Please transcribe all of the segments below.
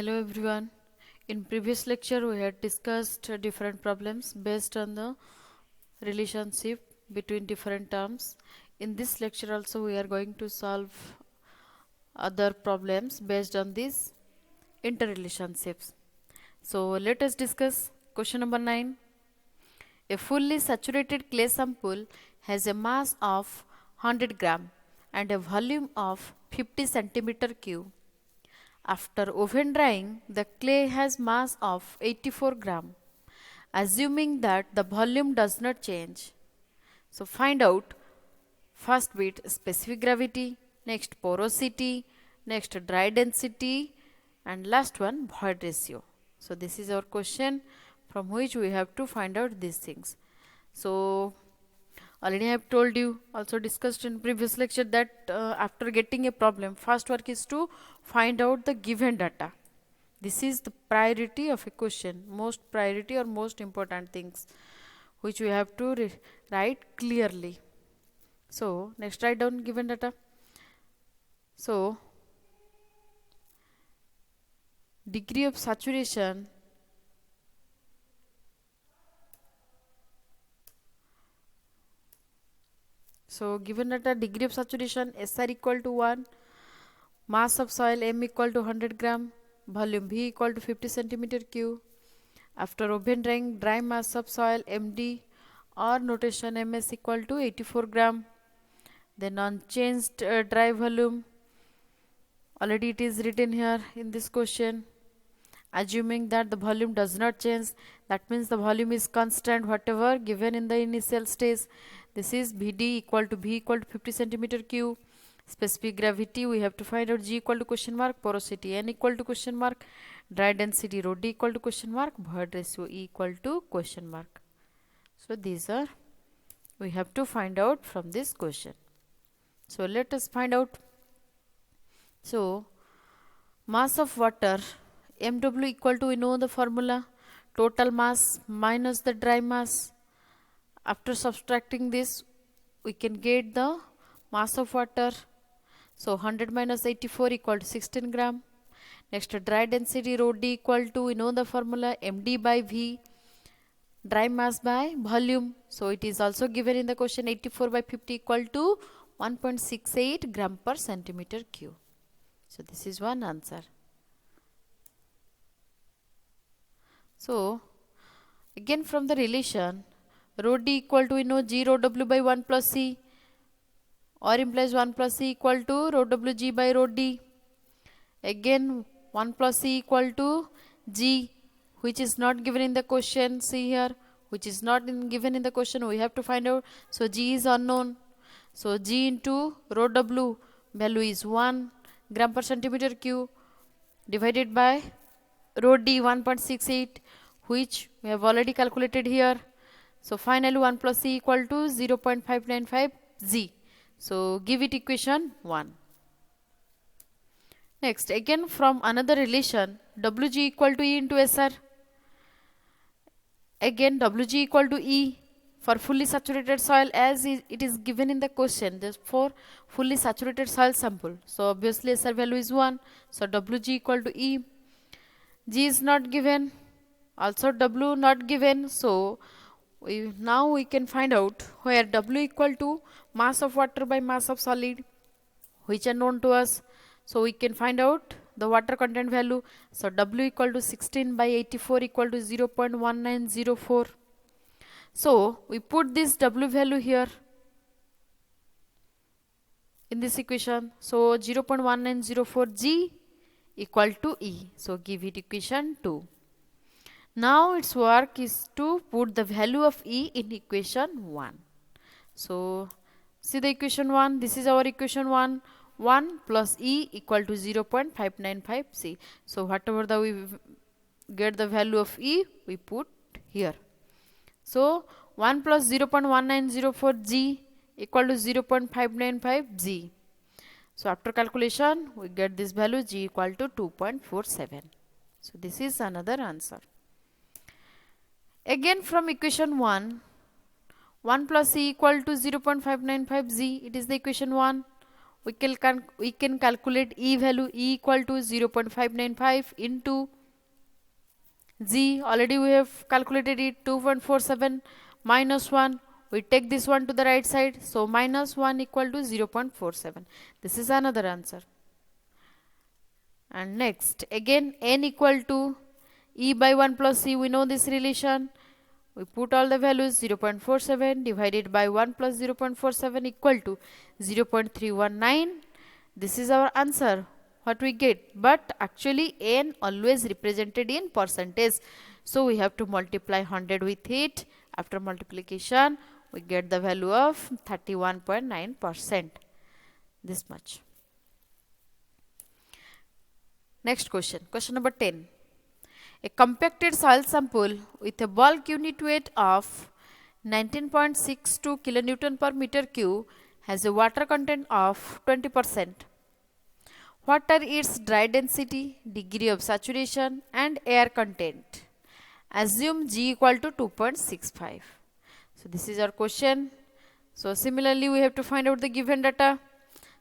Hello everyone. In previous lecture we had discussed different problems based on the relationship between different terms. In this lecture also we are going to solve other problems based on these interrelationships. So let us discuss question number 9. A fully saturated clay sample has a mass of 100 gram and a volume of 50 centimeter cube. After oven drying, the clay has mass of 84 gram, assuming that the volume does not change. So find out first bit specific gravity, next porosity, next dry density, and last one void ratio. So this is our question from which we have to find out these things. So already I have told you, also discussed in previous lecture, that after getting a problem, first work is to find out the given data. This is the priority of a question, most priority or most important things which we have to write clearly. So next write down given data. So degree of saturation given data, degree of saturation SR equal to 1, mass of soil M equal to 100 gram, volume V equal to 50 centimeter cube. After oven drying, dry mass of soil MD or notation MS equal to 84 gram. Then unchanged dry volume, already it is written here in this question. Assuming that the volume does not change, that means the volume is constant whatever given in the initial stage. This is VD equal to V equal to 50 centimeter cube. Specific gravity we have to find out, G equal to question mark, porosity N equal to question mark, dry density rho D equal to question mark, void ratio E equal to question mark. So these are we have to find out from this question. So let us find out. So mass of water MW equal to, we know the formula, total mass minus the dry mass. After subtracting this we can get the mass of water. So 100 minus 84 equal to 16 gram. Next dry density rho D equal to, we know the formula, MD by V, dry mass by volume. So it is also given in the question, 84 by 50 equal to 1.68 gram per centimeter cube. So this is one answer. So again from the relation, rho D equal to, we know G rho W by 1 plus C, or implies 1 plus C equal to rho W G by rho D. Again 1 plus C equal to G, which is not given in the question. See here, which is not given in the question, we have to find out. So G is unknown. So G into rho W value is 1 gram per centimeter cube divided by rho D 1.68, which we have already calculated here. So finally 1 plus C equal to 0.595 G. So give it equation 1. Next, again from another relation, Wg equal to E into SR. Again Wg equal to E for fully saturated soil, as it is given in the question, just for fully saturated soil sample. So obviously SR value is 1. So Wg equal to E. G is not given, also W not given. So now we can find out where W equal to mass of water by mass of solid, which are known to us. So we can find out the water content value. So W equal to 16 by 84 equal to 0.1904. So we put this W value here in this equation. So 0.1904 G equal to E. So give it equation 2. Now its work is to put the value of E in equation 1. So see the equation 1, this is our equation 1. 1 plus E equal to 0.595 C. So whatever we get the value of E, we put here. So 1 plus 0.1904 G equal to 0.595 G. So after calculation we get this value, G equal to 2.47. So this is another answer. Again from equation 1, 1 plus C equal to 0.595 Z, it is the equation 1. we can calculate E value. E equal to 0.595 into G. Already we have calculated it, 2.47 minus 1. We take this one to the right side. So minus 1 equal to 0.47. This is another answer. And next, again N equal to E by 1 plus C. We know this relation. We put all the values. 0.47 divided by 1 plus 0.47 equal to 0.319. This is our answer. What we get? But actually N always represented in percentage. So we have to multiply 100 with it. After multiplication, we get the value of 31.9%. This much. Next question. Question number 10. A compacted soil sample with a bulk unit weight of 19.62 kilonewton per meter cube has a water content of 20%. What are its dry density, degree of saturation and air content? Assume G equal to 2.65. So this is our question. So similarly we have to find out the given data.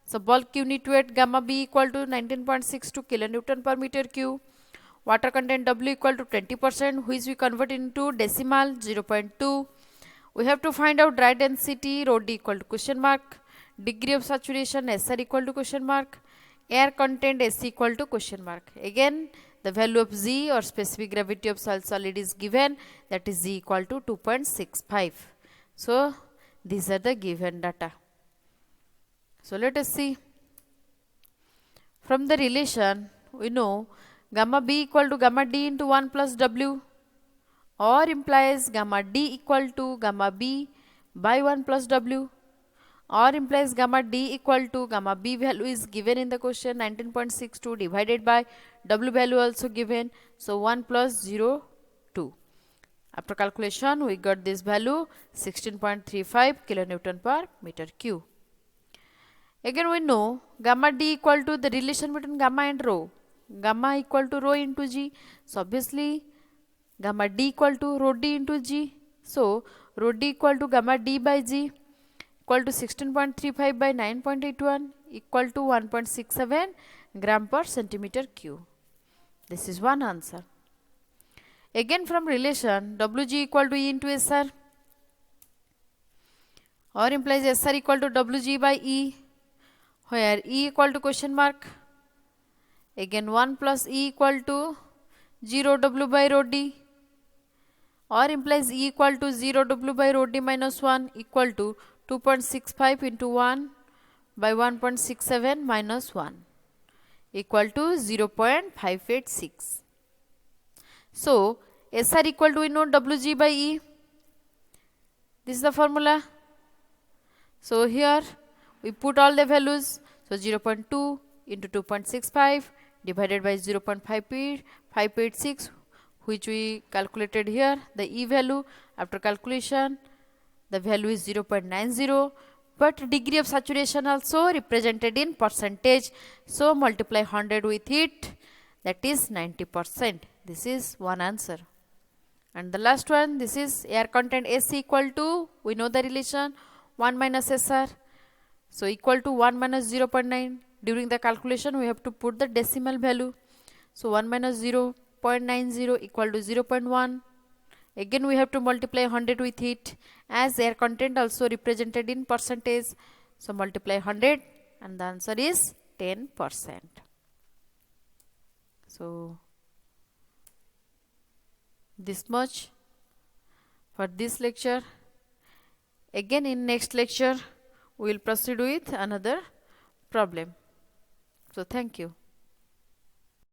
So bulk unit weight gamma B equal to 19.62 kilonewton per meter cube. Water content W equal to 20%, which we convert into decimal 0.2. We have to find out dry density rho D equal to question mark. Degree of saturation SR equal to question mark. Air content SC equal to question mark. Again the value of Z or specific gravity of soil solid is given, that is Z equal to 2.65. So these are the given data. So let us see. From the relation we know gamma B equal to gamma D into 1 plus W, or implies gamma D equal to gamma B by 1 plus W, or implies gamma D equal to gamma B value is given in the question 19.62 divided by W value also given. So 1 plus 0.2. After calculation we got this value 16.35 kilonewton per meter cube. Again we know gamma D equal to the relation between gamma and rho. Gamma equal to rho into G. So obviously gamma D equal to rho D into G. So rho D equal to gamma D by G equal to 16.35 by 9.81 equal to 1.67 gram per centimeter cube. This is one answer. Again from relation Wg equal to E into SR, or implies SR equal to Wg by E, where E equal to question mark. Again 1 plus E equal to 0 W by rho D, or implies E equal to 0 W by rho D minus 1 equal to 2.65 into 1 by 1.67 minus 1 equal to 0.586. So SR equal to, we know, Wg by E. This is the formula. So here we put all the values. So 0.2 into 2.65 divided by 0.586, which we calculated here, the E value. After calculation the value is 0.90, but degree of saturation also represented in percentage, so multiply 100 with it, that is 90%. This is one answer. And the last one, this is air content SC equal to, we know the relation, 1 minus SR, so equal to 1 minus 0.9. During the calculation we have to put the decimal value, so 1 minus 0.90 equal to 0.1. Again we have to multiply 100 with it, as air content also represented in percentage, so multiply 100 and the answer is 10%. So this much for this lecture. Again in next lecture we will proceed with another problem. So thank you.